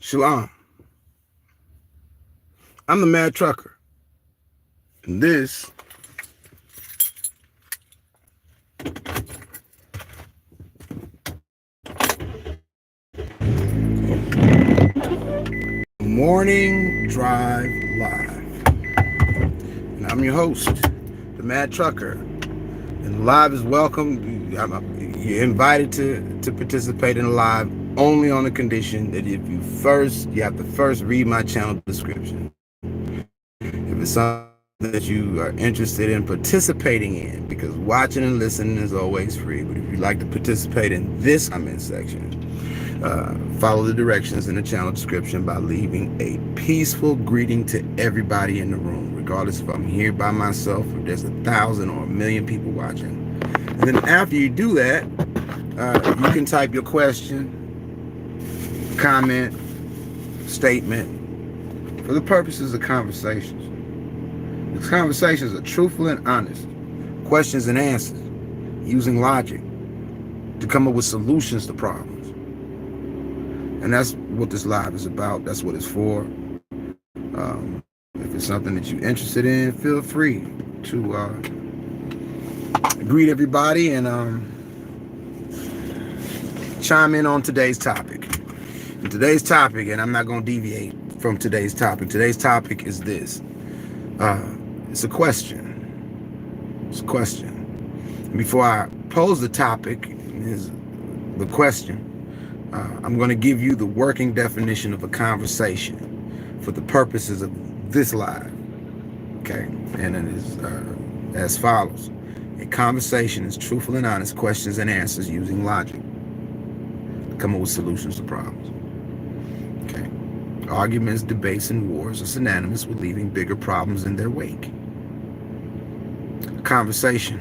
Shalom. I'm the Mad Trucker. And this Morning Drive Live. And I'm your host, the Mad Trucker. And live is welcome. You're invited to participate in live only on the condition that you have to first read my channel description. If it's something that you are interested in participating in, because watching and listening is always free. But if you'd like to participate in this comment section, follow the directions in the channel description by leaving a peaceful greeting to everybody in the room, regardless if I'm here by myself or there's 1,000 or 1,000,000 people watching. And then after you do that, you can type your question, comment, statement for the purposes of conversations. These conversations are truthful and honest, questions and answers, using logic to come up with solutions to problems. And that's what this live is about. That's what it's for. If it's something that you're interested in, feel free to greet everybody and chime in on today's topic. And today's topic, and I'm not going to deviate from today's topic. Today's topic is this. It's a question. It's a question. And before I pose the topic, is the question, I'm going to give you the working definition of a conversation for the purposes of this live. Okay? And it is as follows. A conversation is truthful and honest questions and answers using logic to come up with solutions to problems. Okay? Arguments, debates, and wars are synonymous with leaving bigger problems in their wake. Conversation,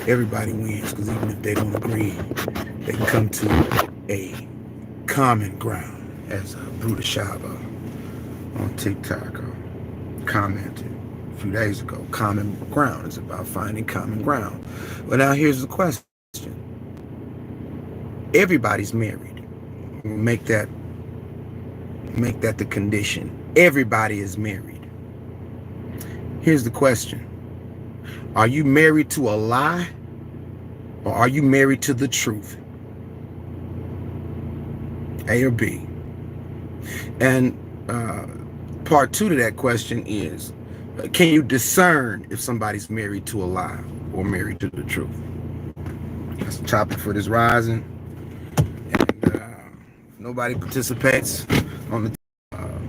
everybody wins, because even if they don't agree, they can come to a common ground, as Bruda Shaba on TikTok commented a few days ago. Common ground is about finding common ground. Well, now here's the question. Everybody's married. Make that the condition. Everybody is married. Here's the question. Are you married to a lie, or are you married to the truth? A or B? And part two to that question is, can you discern if somebody's married to a lie or married to the truth? That's the topic for this rising. And nobody participates on the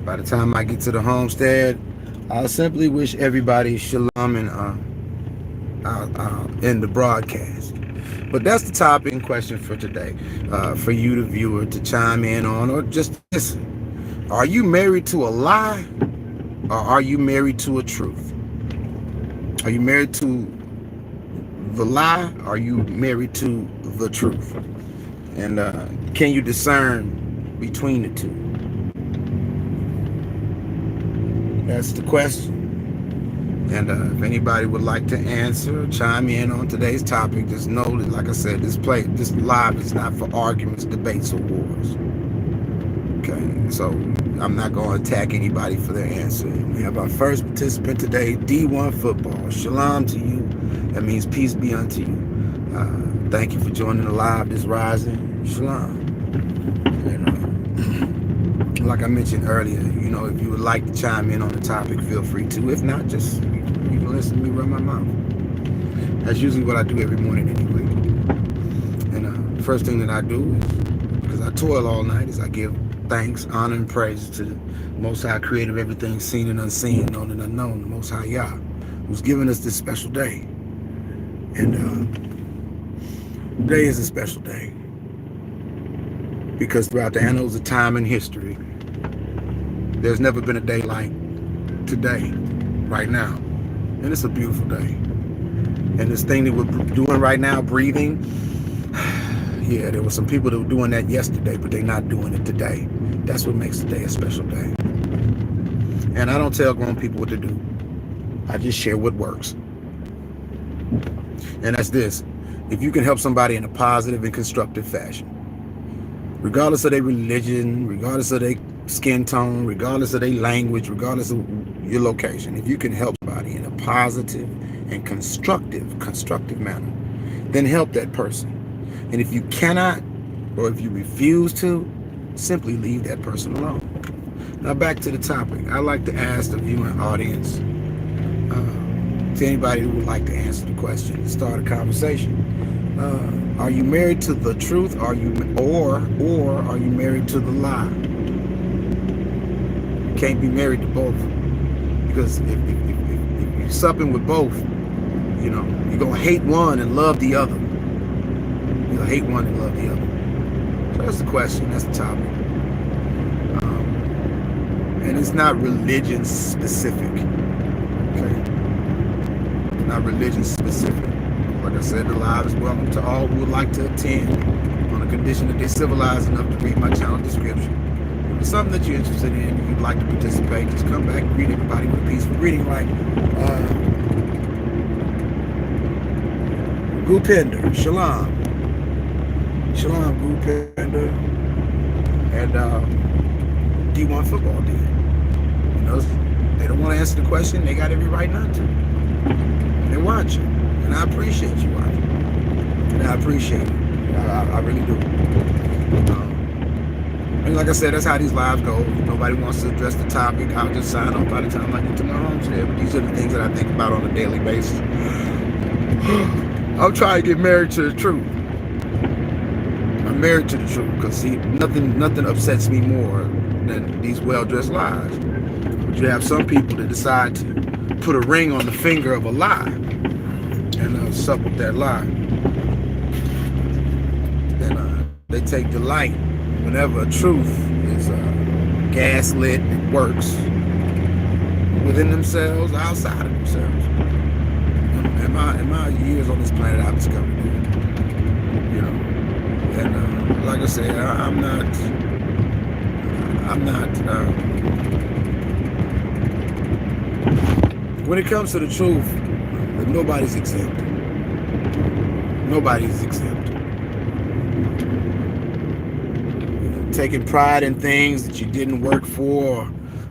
by the time I get to the homestead, I'll simply wish everybody shalom and I'll end the broadcast. But that's the topic in question for today, for you, the viewer, to chime in on or just listen. Are you married to a lie, or are you married to a truth? Are you married to the lie, or are you married to the truth? And can you discern between the two? That's the question. And if anybody would like to answer or chime in on today's topic, just know that, like I said, this live is not for arguments, debates, or wars. Okay, so I'm not going to attack anybody for their answer. We have our first participant today, D1 Football. Shalom to you. That means peace be unto you. Thank you for joining the live this rising. Shalom. And, like I mentioned earlier, you know, if you would like to chime in on the topic, feel free to. If not, just you can listen to me run my mouth. That's usually what I do every morning anyway. And the first thing that I do is, because I toil all night, is I give thanks, honor, and praise to the Most High Creator of everything seen and unseen, known and unknown, the Most High Yah, who's given us this special day. And today is a special day, because throughout the annals of time and history, there's never been a day like today, right now. And it's a beautiful day. And this thing that we're doing right now, breathing, yeah, there were some people that were doing that yesterday, but they're not doing it today. That's what makes today a special day. And I don't tell grown people what to do. I just share what works. And that's this. If you can help somebody in a positive and constructive fashion, regardless of their religion, regardless of their skin tone, regardless of their language, regardless of your location, if you can help somebody in a positive and constructive manner, then help that person. And if you cannot, or if you refuse to, simply leave that person alone. Now back to the topic. I like to ask the viewing audience, to anybody who would like to answer the question, to start a conversation. Are you married to the truth? Or are you married to the lie? You can't be married to both, because if you're supping with both, you know, you're gonna hate one and love the other. You'll hate one and love the other. So that's the question. That's the topic. And it's not religion specific. Okay, not religion specific. Like I said, the live is welcome to all who would like to attend, on the condition that they're civilized enough to read my channel description. If it's something that you're interested in and you'd like to participate, just come back and greet everybody with a peaceful greeting, like Gupender, Shalom. Shalom, Gupender. And D1 football did. You know, they don't want to answer the question, they got every right not to. They're watching. And I appreciate you watching. And I appreciate it. I really do. And like I said, that's how these lives go. If nobody wants to address the topic, I'll just sign off by the time I get to my home today. But these are the things that I think about on a daily basis. I'm trying to get married to the truth. I'm married to the truth, because see, nothing upsets me more than these well-dressed lies. But you have some people that decide to put a ring on the finger of a lie and sup with that lie. And they take delight whenever a truth is gaslit and works within themselves, outside of themselves. In my years on this planet, I've discovered that. You know, and like I said, I'm not. When it comes to the truth, nobody's exempt. Nobody's exempt. You know, taking pride in things that you didn't work for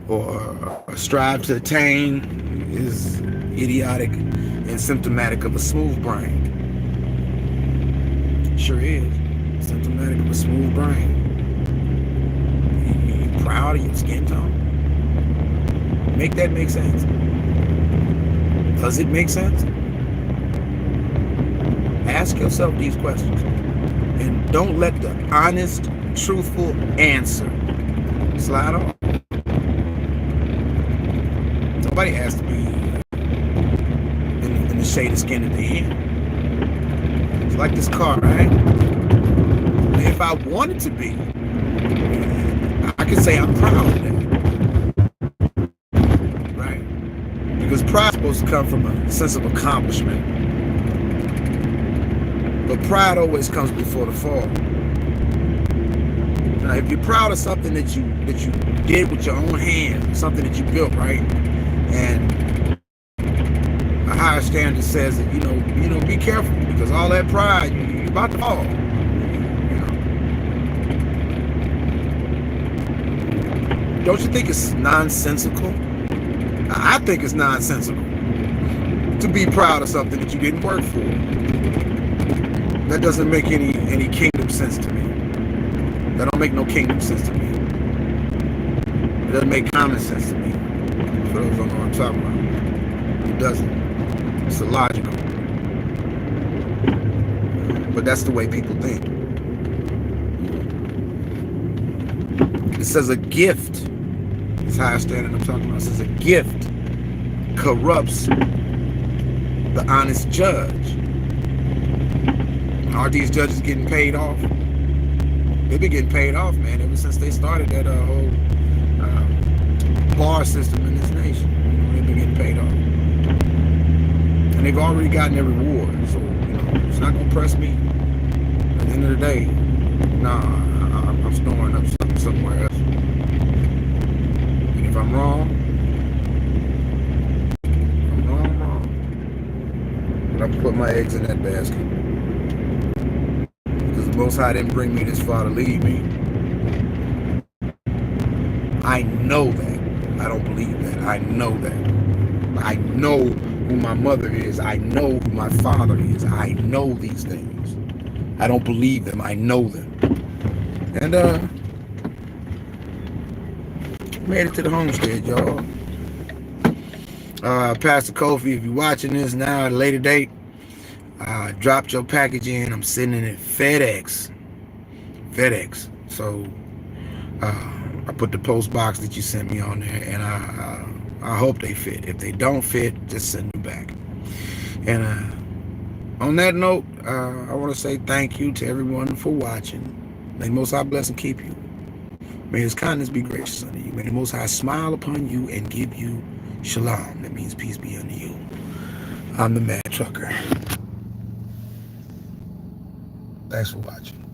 or strive to attain is idiotic and symptomatic of a smooth brain. It sure is. Symptomatic of a smooth brain. You proud of your skin tone? Make that make sense. Does it make sense? Ask yourself these questions. And don't let the honest, truthful answer slide off. Somebody has to be in the shade of skin that they're in. It's like this car, right? If I wanted to be, I could say I'm proud of that. Right? Because pride is supposed to come from a sense of accomplishment. But pride always comes before the fall. Now, if you're proud of something that you did with your own hands, something that you built, right? And a higher standard says that, you know, be careful, because all that pride, you're about to fall. Don't you think it's nonsensical? I think it's nonsensical to be proud of something that you didn't work for. That doesn't make any kingdom sense to me. That don't make no kingdom sense to me. It doesn't make common sense to me. For those who don't know what I'm talking about. It doesn't. It's illogical. But that's the way people think. It says a gift. This higher standard I'm talking about. It says a gift corrupts the honest judge. Are these judges getting paid off? They've been getting paid off, man, ever since they started that whole bar system in this nation. They've been getting paid off. And they've already gotten their reward. So, it's not going to press me. At the end of the day, nah, I'm storing up somewhere else. And if I'm wrong, I'm wrong. But I put my eggs in that basket. Because the Most High didn't bring me this far to leave me. I know that. I don't believe that. I know that. I know who my mother is. I know who my father is. I know these things. I don't believe them. I know them. And made it to the homestead, y'all. Pastor Kofi, if you're watching this now at a later date, dropped your package in. I'm sending it FedEx. So I put the post box that you sent me on there, and I hope they fit. If they don't fit, just send them back. And on that note, I want to say thank you to everyone for watching. May the Most High bless and keep you. May His kindness be gracious unto you. May the Most High smile upon you and give you shalom. That means peace be unto you. I'm the Mad Trucker. Thanks for watching.